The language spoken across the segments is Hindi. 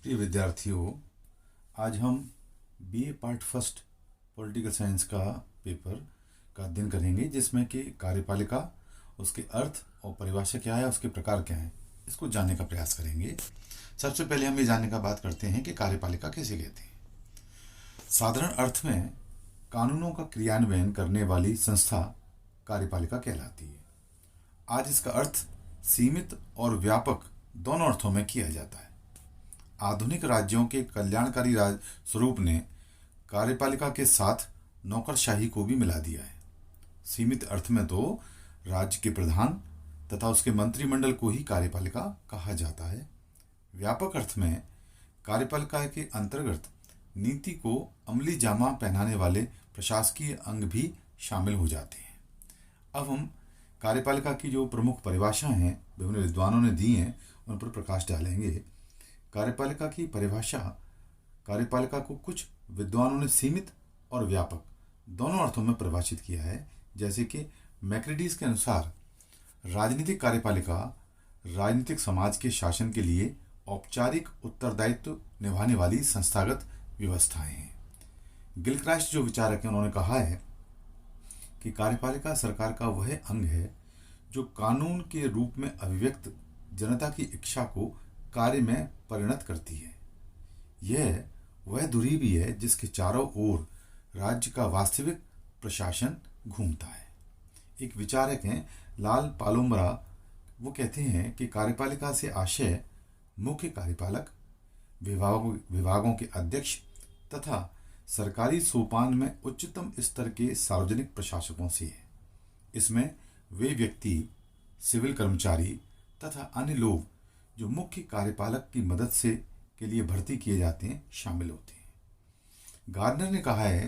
प्रिय विद्यार्थियों, आज हम BA part first political science का पेपर का अध्ययन करेंगे, जिसमें कि कार्यपालिका, उसके अर्थ और परिभाषा क्या है, उसके प्रकार क्या हैं, इसको जानने का प्रयास करेंगे। सबसे पहले हम ये जानने का बात करते हैं कि कार्यपालिका किसे कहते हैं। साधारण अर्थ में कानूनों का क्रियान्वयन करने वाली संस्था कार्यपालिका कहलाती है। आज इसका अर्थ सीमित और व्यापक दोनों अर्थों में किया जाता है। आधुनिक राज्यों के कल्याणकारी स्वरूप ने कार्यपालिका के साथ नौकरशाही को भी मिला दिया है। सीमित अर्थ में तो राज्य के प्रधान तथा उसके मंत्रिमंडल को ही कार्यपालिका कहा जाता है। व्यापक अर्थ में कार्यपालिका के अंतर्गत नीति को अमली जामा पहनाने वाले प्रशासकीय अंग भी शामिल हो जाते हैं। अब हम कार्यपालिका की जो प्रमुख परिभाषाएं हैं विभिन्न विद्वानों ने दी हैं, उन पर प्रकाश डालेंगे। कार्यपालिका की परिभाषा, कार्यपालिका को कुछ विद्वानों ने सीमित और व्यापक दोनों अर्थों में परिभाषित किया है। जैसे कि मैक्रेडीज के अनुसार राजनीतिक कार्यपालिका राजनीतिक समाज के शासन के लिए औपचारिक उत्तरदायित्व निभाने वाली संस्थागत व्यवस्थाएं हैं। गिलक्राइस्ट जो विचारक हैं, उन्होंने कहा है कि कार्यपालिका सरकार का वह अंग है जो कानून के रूप में अभिव्यक्त जनता की इच्छा को कार्य में परिणत करती है। यह वह धुरी भी है जिसके चारों ओर राज्य का वास्तविक प्रशासन घूमता है। एक विचारक हैं लाल पालोमरा, वो कहते हैं कि कार्यपालिका से आशय मुख्य कार्यपालक, विभागों के अध्यक्ष तथा सरकारी सोपान में उच्चतम स्तर के सार्वजनिक प्रशासकों से है। इसमें वे व्यक्ति, सिविल कर्मचारी तथा अन्य लोग जो मुख्य कार्यपालक की मदद से के लिए भर्ती किए जाते हैं शामिल होते हैं। गार्डनर ने कहा है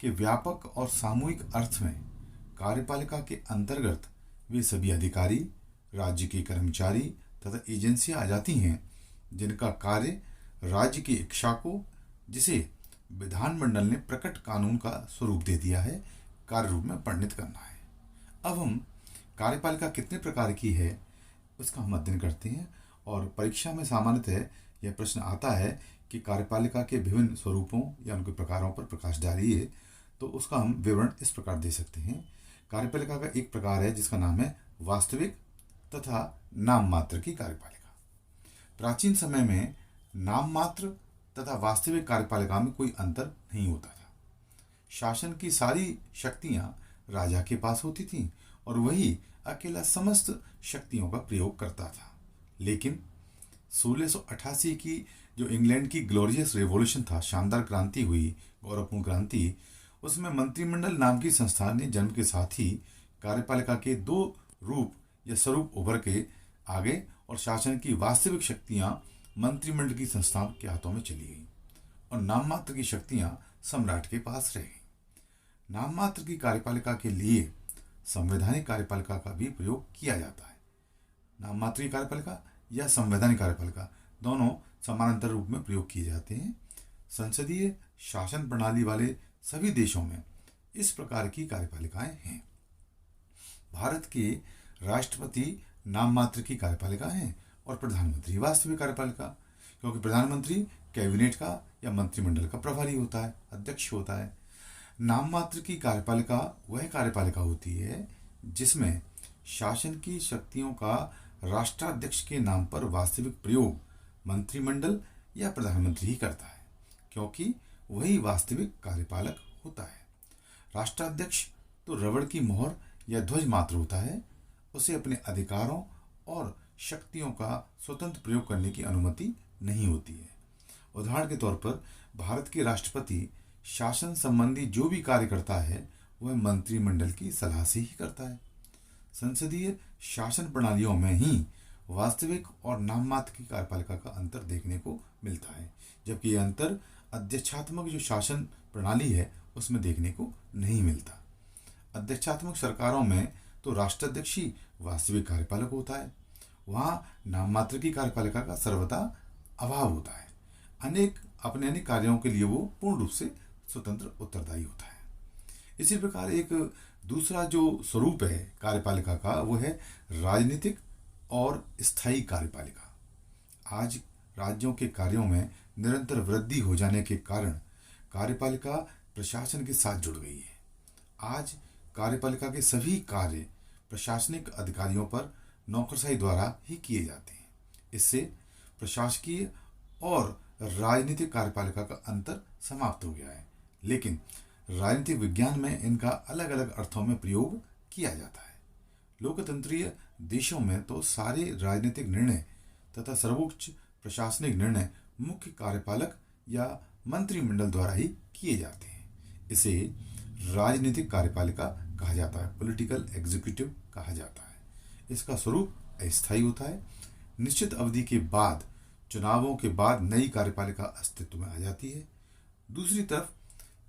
कि व्यापक और सामूहिक अर्थ में कार्यपालिका के अंतर्गत वे सभी अधिकारी, राज्य के कर्मचारी तथा एजेंसियां आ जाती हैं जिनका कार्य राज्य की इच्छा को, जिसे विधानमंडल ने प्रकट कानून का स्वरूप दे दिया है, कार्य रूप में परिणित करना है। अब हम कार्यपालिका कितने प्रकार की है उसका हम अध्ययन करते हैं, और परीक्षा में सामान्यतः यह प्रश्न आता है कि कार्यपालिका के विभिन्न स्वरूपों या उनके प्रकारों पर प्रकाश डालिए, तो उसका हम विवरण इस प्रकार दे सकते हैं। कार्यपालिका का एक प्रकार है जिसका नाम है वास्तविक तथा नाम मात्र की कार्यपालिका। प्राचीन समय में नाम मात्र तथा वास्तविक कार्यपालिका में कोई अंतर नहीं होता था। शासन की सारी शक्तियां राजा के पास होती थीं और वही अकेला समस्त शक्तियों का प्रयोग करता था। लेकिन 1688 की जो इंग्लैंड की ग्लोरियस रेवोल्यूशन था, शानदार क्रांति हुई, गौरवपूर्ण क्रांति, उसमें मंत्रिमंडल नाम की संस्था ने जन्म के साथ ही कार्यपालिका के दो रूप या स्वरूप उभर के आगे और शासन की वास्तविक शक्तियां मंत्रिमंडल की संस्था के हाथों में चली गई और नाम मात्र की शक्तियां सम्राट के पास रह गई। नाम मात्र की कार्यपालिका के लिए संवैधानिक कार्यपालिका का भी प्रयोग किया जाता है। नाम मात्र की कार्यपालिका या संवैधानिक कार्यपालिका दोनों समानांतर रूप में प्रयोग किए जाते हैं। संसदीय शासन प्रणाली वाले सभी देशों में इस प्रकार की कार्यपालिकाएं हैं। भारत के राष्ट्रपति नाम मात्र की कार्यपालिका हैं और प्रधानमंत्री वास्तविक कार्यपालिका, क्योंकि प्रधानमंत्री कैबिनेट का या मंत्रिमंडल का प्रभारी होता है, अध्यक्ष होता है। नाम मात्र की कार्यपालिका वह कार्यपालिका होती है जिसमें शासन की शक्तियों का राष्ट्राध्यक्ष के नाम पर वास्तविक प्रयोग मंत्रिमंडल या प्रधानमंत्री ही करता है, क्योंकि वही वास्तविक कार्यपालक होता है। राष्ट्राध्यक्ष तो रबड़ की मोहर या ध्वज मात्र होता है, उसे अपने अधिकारों और शक्तियों का स्वतंत्र प्रयोग करने की अनुमति नहीं होती है। उदाहरण के तौर पर भारत के राष्ट्रपति शासन संबंधी जो भी कार्य करता है वह मंत्रिमंडल की सलाह से ही करता है। संसदीय शासन प्रणालियों में ही वास्तविक और नाम मात्र की कार्यपालिका का अंतर देखने को मिलता है, जबकि यह अंतर अध्यक्षात्मक जो शासन प्रणाली है उसमें देखने को नहीं मिलता। अध्यक्षात्मक सरकारों में तो राष्ट्राध्यक्ष ही वास्तविक कार्यपालक होता है, वहाँ नाम मात्र की कार्यपालिका का सर्वथा अभाव होता है। अपने अनेक कार्यों के लिए वो पूर्ण रूप से स्वतंत्र उत्तरदायी होता है। इसी प्रकार एक दूसरा जो स्वरूप है कार्यपालिका का वो है राजनीतिक और स्थायी कार्यपालिका। आज राज्यों के कार्यों में निरंतर वृद्धि हो जाने के कारण कार्यपालिका प्रशासन के साथ जुड़ गई है। आज कार्यपालिका के सभी कार्य प्रशासनिक अधिकारियों पर नौकरशाही द्वारा ही किए जाते हैं। इससे प्रशासकीय और राजनीतिक कार्यपालिका का अंतर समाप्त हो गया है, लेकिन राजनीतिक विज्ञान में इनका अलग अलग अर्थों में प्रयोग किया जाता है। लोकतंत्रीय देशों में तो सारे राजनीतिक निर्णय तथा सर्वोच्च प्रशासनिक निर्णय मुख्य कार्यपालक या मंत्रिमंडल द्वारा ही किए जाते हैं। इसे राजनीतिक कार्यपालिका कहा जाता है, पॉलिटिकल एग्जीक्यूटिव कहा जाता है। इसका स्वरूप अस्थायी होता है। निश्चित अवधि के बाद चुनावों के बाद नई कार्यपालिका अस्तित्व में आ जाती है। दूसरी तरफ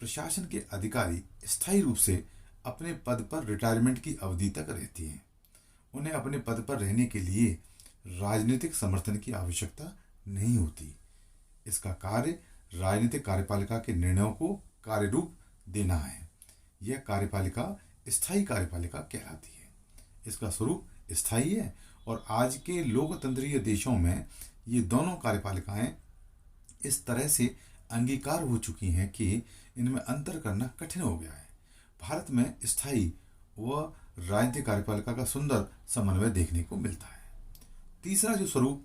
प्रशासन के अधिकारी स्थायी रूप से अपने पद पर रिटायरमेंट की अवधि तक रहती हैं। उन्हें अपने पद पर रहने के लिए राजनीतिक समर्थन की आवश्यकता नहीं होती। इसका कार्य राजनीतिक कार्यपालिका के निर्णयों को कार्य रूप देना है। यह कार्यपालिका स्थायी कार्यपालिका कहलाती है। इसका स्वरूप स्थायी है और आज के लोकतंत्रीय देशों में ये दोनों कार्यपालिकाएं इस तरह से अंगीकार हो चुकी हैं कि इनमें अंतर करना कठिन हो गया है। भारत में स्थायी व राजनीतिक कार्यपालिका का सुंदर समन्वय देखने को मिलता है। तीसरा जो स्वरूप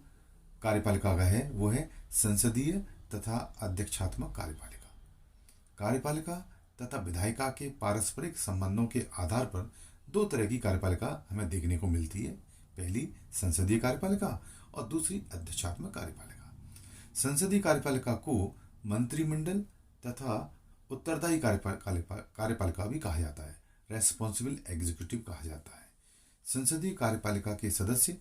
कार्यपालिका का है वो है संसदीय तथा अध्यक्षात्मक कार्यपालिका। कार्यपालिका तथा विधायिका के पारस्परिक संबंधों के आधार पर दो तरह की कार्यपालिका हमें देखने को मिलती है। पहली संसदीय कार्यपालिका और दूसरी अध्यक्षात्मक कार्यपालिका। संसदीय कार्यपालिका को मंत्रिमंडल तथा उत्तरदायी कार्यपालिका भी कहा जाता है, रेस्पॉन्सिबल एग्जीक्यूटिव कहा जाता है। संसदीय कार्यपालिका के सदस्य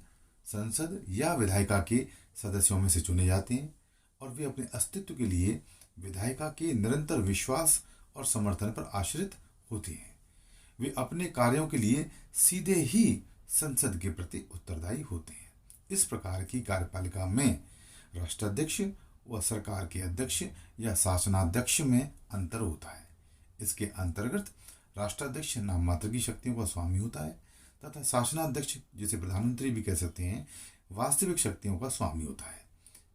संसद या विधायिका के सदस्यों में से चुने जाते हैं और वे अपने अस्तित्व के लिए विधायिका के निरंतर विश्वास और समर्थन पर आश्रित होती हैं। वे अपने कार्यों के लिए सीधे ही संसद के प्रति उत्तरदायी होते हैं। इस प्रकार की कार्यपालिका में राष्ट्राध्यक्ष व सरकार के अध्यक्ष या शासनाध्यक्ष में अंतर होता है। इसके अंतर्गत राष्ट्राध्यक्ष नाम मात्र की शक्तियों का स्वामी होता है तथा शासनाध्यक्ष, जिसे प्रधानमंत्री भी कह सकते हैं, वास्तविक शक्तियों का स्वामी होता है।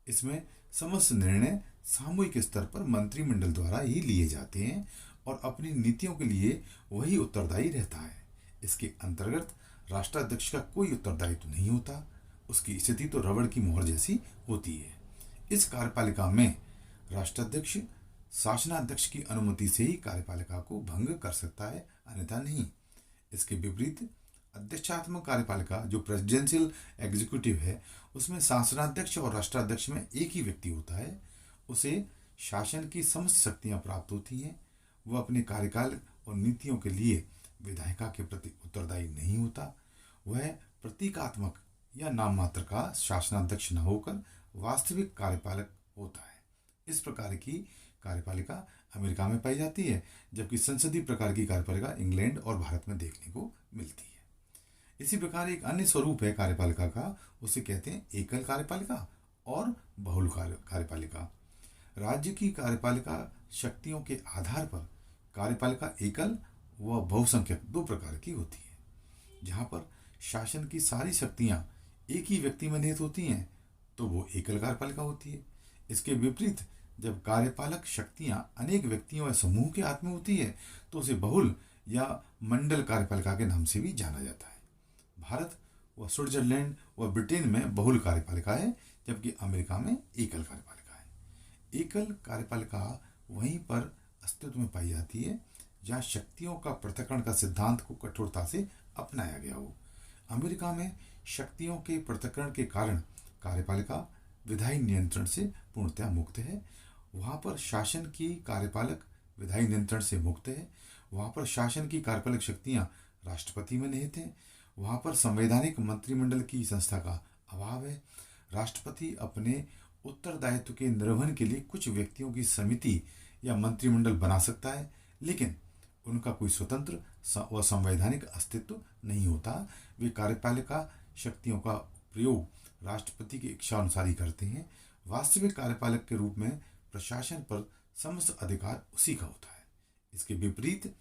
इसमें समस्त निर्णय सामूहिक स्तर पर मंत्रिमंडल द्वारा ही लिए जाते हैं और अपनी नीतियों के लिए वही उत्तरदायी रहता है। इसके अंतर्गत राष्ट्राध्यक्ष का कोई उत्तरदायित्व नहीं होता। उसकी स्थिति तो रबड़ की मोहर जैसी होती है। इस कार्यपालिका में राष्ट्राध्यक्ष शासनाध्यक्ष की अनुमति से ही कार्यपालिका को भंग कर सकता है, अन्यथा नहीं। इसके विपरीत अध्यक्षात्मक कार्यपालिका जो प्रेसिडेंशियल एग्जीक्यूटिव है, उसमें शासनाध्यक्ष और राष्ट्राध्यक्ष में एक ही व्यक्ति होता है। उसे शासन की समस्त शक्तियां प्राप्त होती हैं। वह अपने कार्यकाल और नीतियों के लिए विधायिका के प्रति उत्तरदायी नहीं होता। वह प्रतीकात्मक या नाम मात्र का शासनाध्यक्ष न होकर वास्तविक कार्यपालक होता है। इस प्रकार की कार्यपालिका अमेरिका में पाई जाती है, जबकि संसदीय प्रकार की कार्यपालिका इंग्लैंड और भारत में देखने को मिलती है। इसी प्रकार एक अन्य स्वरूप है कार्यपालिका का, उसे कहते हैं एकल कार्यपालिका और बहुल कार्यपालिका। राज्य की कार्यपालिका शक्तियों के आधार पर कार्यपालिका एकल व बहुसंख्यक दो प्रकार की होती है। जहाँ पर शासन की सारी शक्तियाँ एक ही व्यक्ति में निहित होती हैं तो वो एकल कार्यपालिका होती है। इसके विपरीत जब कार्यपालक शक्तियाँ अनेक व्यक्तियों या समूह के हाथ में होती है तो उसे बहुल या मंडल कार्यपालिका के नाम से भी जाना जाता है। भारत व स्विट्जरलैंड व ब्रिटेन में बहुल कार्यपालिका है, जबकि अमेरिका में एकल कार्यपालिका है। एकल कार्यपालिका वहीं पर अस्तित्व में पाई जाती है जहाँ शक्तियों का पृथक्करण का सिद्धांत को कठोरता से अपनाया गया हो। अमेरिका में शक्तियों के पृथक्करण के कारण कार्यपालिका विधायी नियंत्रण से पूर्णतः मुक्त है। वहाँ पर शासन की कार्यपालक विधायी नियंत्रण से मुक्त है। वहाँ पर शासन की कार्यपालक शक्तियाँ राष्ट्रपति में निहित हैं। वहाँ पर संवैधानिक मंत्रिमंडल की संस्था का अभाव है। राष्ट्रपति अपने उत्तरदायित्व के निर्वहन के लिए कुछ व्यक्तियों की समिति या मंत्रिमंडल बना सकता है, लेकिन उनका कोई स्वतंत्र व संवैधानिक अस्तित्व नहीं होता। वे कार्यपालिका शक्तियों का प्रयोग राष्ट्रपति की इच्छा अनुसार ही करते हैं। वास्तविक कार्यपालक के रूप में प्रशासन पर समस्त अधिकार उसी का होता है। इसके विपरीत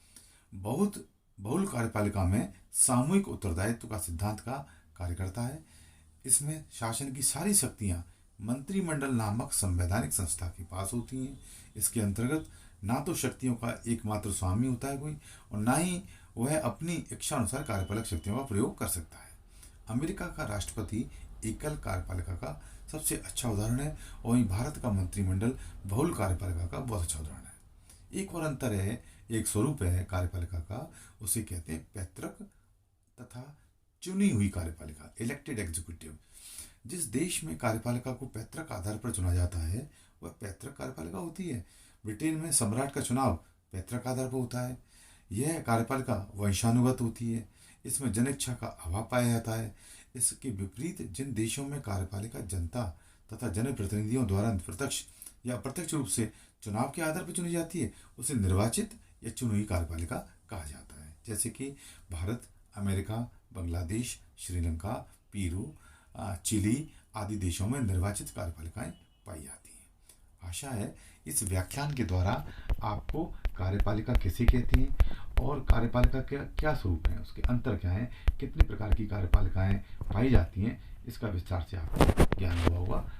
बहुल कार्यपालिका में सामूहिक उत्तरदायित्व का सिद्धांत का कार्य करता है। इसमें शासन की सारी शक्तियाँ मंत्रिमंडल नामक संवैधानिक संस्था के पास होती हैं। इसके अंतर्गत ना तो शक्तियों का एकमात्र स्वामी होता है कोई, और ना ही वह अपनी इच्छा अनुसार कार्यपालक शक्तियों का प्रयोग कर सकता है। अमेरिका का राष्ट्रपति एकल कार्यपालिका का सबसे अच्छा उदाहरण है, और वहीं भारत का मंत्रिमंडल बहुल कार्यपालिका का बहुत अच्छा उदाहरण है। एक और अंतर है, एक स्वरूप है कार्यपालिका का, उसे कहते हैं पैतृक तथा चुनी हुई कार्यपालिका, इलेक्टेड एग्जीक्यूटिव। जिस देश में कार्यपालिका को पैतृक आधार पर चुना जाता है वह पैतृक कार्यपालिका होती है। ब्रिटेन में सम्राट का चुनाव पैतृक आधार पर होता है। यह कार्यपालिका वंशानुगत होती है, इसमें जनिच्छा का अभाव पाया जाता है। इसके विपरीत जिन देशों में कार्यपालिका जनता तथा जनप्रतिनिधियों द्वारा प्रत्यक्ष या अप्रत्यक्ष रूप से चुनाव के आधार पर चुनी जाती है उसे निर्वाचित या चुनी हुई कार्यपालिका कहा जाता है। जैसे कि Bharat, America, Bangladesh, Sri Lanka, Peru, Chile आदि देशों में निर्वाचित कार्यपालिकाएं पाई जाती हैं। आशा है इस व्याख्यान के द्वारा आपको कार्यपालिका किसे कहती हैं और कार्यपालिका के क्या स्वरूप हैं, उसके अंतर क्या हैं, कितने प्रकार की कार्यपालिकाएं पाई जाती हैं, इसका विस्तार से आपको ज्ञान हुआ होगा।